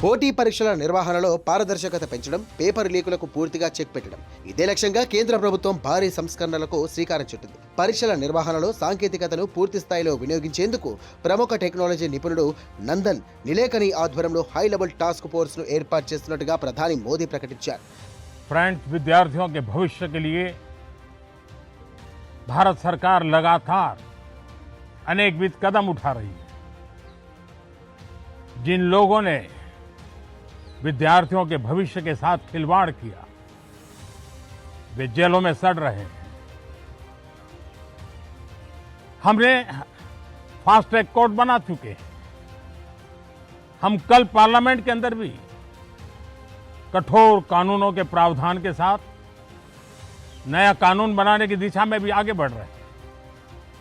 పోటీ పరీక్షల నిర్వహణలో పారదర్శకత పెంచడం, పేపర్ లీకులకు పూర్తిగా చెక్ పెట్టడం, ఇదే లక్ష్యంగా కేంద్ర ప్రభుత్వం భారీ సంస్కరణలకు శ్రీకారం చుట్టింది. పరీక్షల నిర్వహణలో సాంకేతికతను పూర్తి స్థాయిలో వినియోగించేందుకు ప్రముఖ టెక్నాలజీ నిపుణుడు నందన్ నిలేకని ఆధ్వర్యంలో హై లెవెల్ టాస్క్ ఫోర్స్ ను ఏర్పాటు చేస్తున్నట్టుగా ప్రధాని మోదీ ప్రకటించారు. फ्रेंच विद्यार्थियों के भविष्य के लिए भारत सरकार लगातार अनेकविध कदम उठा रही है. जिन लोगों ने विद्यार्थियों के भविष्य के साथ खिलवाड़ किया वे जेलों में सड़ रहे हैं. हमने फास्ट ट्रैक कोर्ट बना चुके हैं. हम कल पार्लियामेंट के अंदर भी कठोर कानूनों के प्रावधान के साथ नया कानून बनाने की दिशा में भी आगे बढ़ रहे हैं.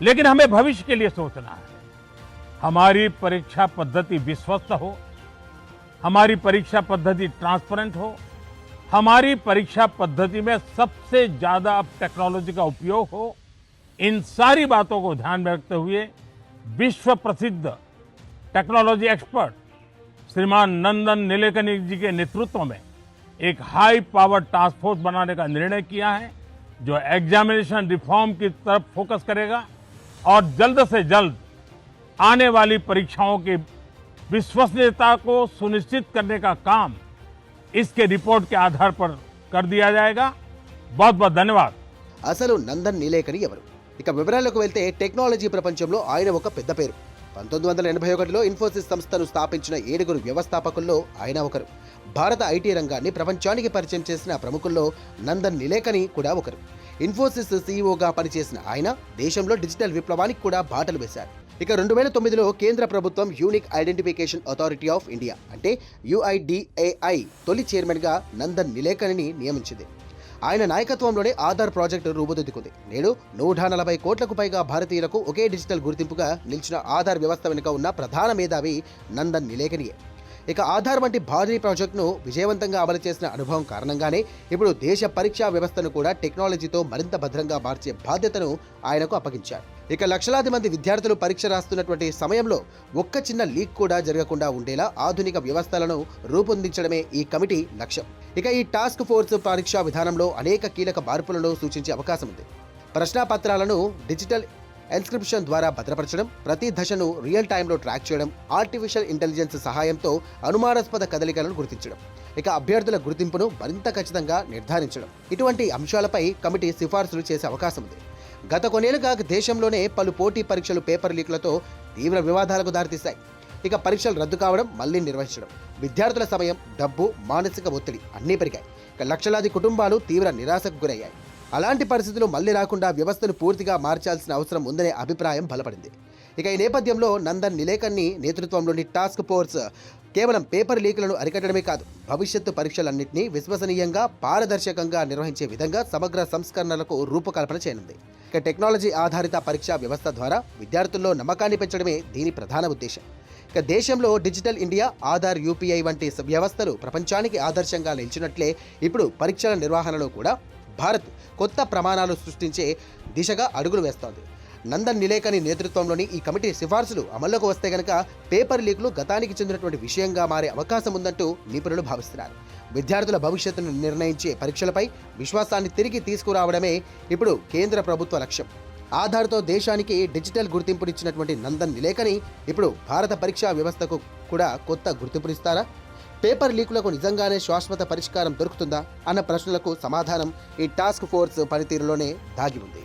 लेकिन हमें भविष्य के लिए सोचना है. हमारी परीक्षा पद्धति विश्वस्त हो, हमारी परीक्षा पद्धति ट्रांसपेरेंट हो, हमारी परीक्षा पद्धति में सबसे ज्यादा अब टेक्नोलॉजी का उपयोग हो. इन सारी बातों को ध्यान में रखते हुए विश्व प्रसिद्ध टेक्नोलॉजी एक्सपर्ट श्रीमान नंदन निलेकनी जी के नेतृत्व में एक हाई पावर टास्क फोर्स बनाने का निर्णय किया है, जो एग्जामिनेशन रिफॉर्म की तरफ फोकस करेगा और जल्द से जल्द आने वाली परीक्षाओं की विश्वसनीयता को सुनिश्चित करने का काम इसके रिपोर्ट के आधार पर कर दिया जाएगा. बहुत बहुत धन्यवाद. అసలు నందన్ నిలేకని ఎవరు? ఇక వివరాలకు వెళ్తే టెక్నాలజీ ప్రపంచంలో ఆయన ఒక పెద్ద పేరు. 1981లో ఇన్ఫోసిస్ సంస్థను స్థాపించిన 7 వ్యవస్థాపకుల్లో ఆయన ఒకరు. భారత ఐటీ రంగాన్ని ప్రపంచానికి పరిచయం చేసిన ప్రముఖుల్లో నందన్ నిలేకని కూడా ఒకరు. ఇన్ఫోసిస్ సీఈఓగా పనిచేసిన ఆయన దేశంలో డిజిటల్ విప్లవానికి కూడా బాటలు వేశారు. ఇక 2009లో కేంద్ర ప్రభుత్వం unique identification authority of India అంటే UIDAI తొలి చైర్మన్గా నందన్ నిలేకనిని నియమించింది. ఆయన నాయకత్వంలోనే ఆధార్ ప్రాజెక్టు రూపుదిద్దుకుంది. నేడు 140 కోట్లకు పైగా భారతీయులకు ఒకే డిజిటల్ గుర్తింపుగా నిలిచిన ఆధార్ వ్యవస్థ వెనుక ఉన్న ప్రధాన మేధావి నందన్ నిలేకనియే. ఇక ఆధార్ వంటి భారీ ప్రాజెక్టును విజయవంతంగా అమలు చేసిన అనుభవం కారణంగానే ఇప్పుడు దేశ పరీక్షా వ్యవస్థను కూడా టెక్నాలజీతో మరింత భద్రంగా మార్చే బాధ్యతను ఆయనకు అప్పగించారు. ఇక లక్షలాది మంది విద్యార్థులు పరీక్ష రాస్తున్నటువంటి సమయంలో ఒక్క చిన్న లీక్ కూడా జరగకుండా ఉండేలా ఆధునిక వ్యవస్థలను రూపొందించడమే ఈ కమిటీ లక్ష్యం. ఇక ఈ టాస్క్ ఫోర్స్ పరీక్షా విధానంలో అనేక కీలక మార్పులను సూచించే అవకాశం ఉంది. ప్రశ్నాపత్రాలను డిజిటల్ ఎన్స్క్రిప్షన్ ద్వారా భద్రపరచడం, ప్రతి దశను రియల్ టైంలో ట్రాక్ చేయడం, ఆర్టిఫిషియల్ ఇంటెలిజెన్స్ సహాయంతో అనుమానాస్పద కదలికలను గుర్తించడం, ఇక అభ్యర్థుల గుర్తింపును మరింత ఖచ్చితంగా నిర్ధారించడం, ఇటువంటి అంశాలపై కమిటీ సిఫార్సులు చేసే అవకాశం ఉంది. గత కొన్నేళ్లుగా దేశంలోనే పలు పోటీ పరీక్షలు పేపర్ లీక్లతో తీవ్ర వివాదాలకు దారితీశాయి. ఇక పరీక్షలు రద్దు కావడం, మళ్లీ నిర్వహించడం, విద్యార్థుల సమయం, డబ్బు, మానసిక ఒత్తిడి అన్నీ పెరిగాయి. ఇక లక్షలాది కుటుంబాలు తీవ్ర నిరాశకు గురయ్యాయి. అలాంటి పరిస్థితులు మళ్లీ రాకుండా వ్యవస్థను పూర్తిగా మార్చాల్సిన అవసరం ఉందనే అభిప్రాయం బలపడింది. ఇక ఈ నేపథ్యంలో నందన్ నిలేకని నేతృత్వంలోని టాస్క్ ఫోర్స్ కేవలం పేపర్ లీకులను అరికట్టడమే కాదు, భవిష్యత్తు పరీక్షలన్నింటినీ విశ్వసనీయంగా, పారదర్శకంగా నిర్వహించే విధంగా సమగ్ర సంస్కరణలకు రూపకల్పన చేయనుంది. ఇక టెక్నాలజీ ఆధారిత పరీక్షా వ్యవస్థ ద్వారా విద్యార్థుల్లో నమ్మకాన్ని పెంచడమే దీని ప్రధాన ఉద్దేశం. ఇక దేశంలో డిజిటల్ ఇండియా, ఆధార్, UPI వంటి వ్యవస్థలు ప్రపంచానికి ఆదర్శంగా నిలిచినట్లే ఇప్పుడు పరీక్షల నిర్వహణలో కూడా భారత్ కొత్త ప్రమాణాలు సృష్టించే దిశగా అడుగులు వేస్తోంది. నందన్ నిలేకని నేతృత్వంలోని ఈ కమిటీ సిఫార్సులు అమల్లోకి వస్తే గనక పేపర్ లీకులు గతానికి చెందినటువంటి విషయంగా మారే అవకాశం ఉందంటూ నిపుణులు భావిస్తున్నారు. విద్యార్థుల భవిష్యత్తును నిర్ణయించే పరీక్షలపై విశ్వాసాన్ని తిరిగి తీసుకురావడమే ఇప్పుడు కేంద్ర ప్రభుత్వ లక్ష్యం. ఆధార్తో దేశానికి డిజిటల్ గుర్తింపునిచ్చినటువంటి నందన్ నిలేకని ఇప్పుడు భారత పరీక్షా వ్యవస్థకు కూడా కొత్త గుర్తింపునిస్తారా? పేపర్ లీకులకు నిజంగానే శాశ్వత పరిష్కారం దొరుకుతుందా అన్న ప్రశ్నలకు సమాధానం ఈ టాస్క్ ఫోర్స్ పనితీరులోనే దాగి ఉంది.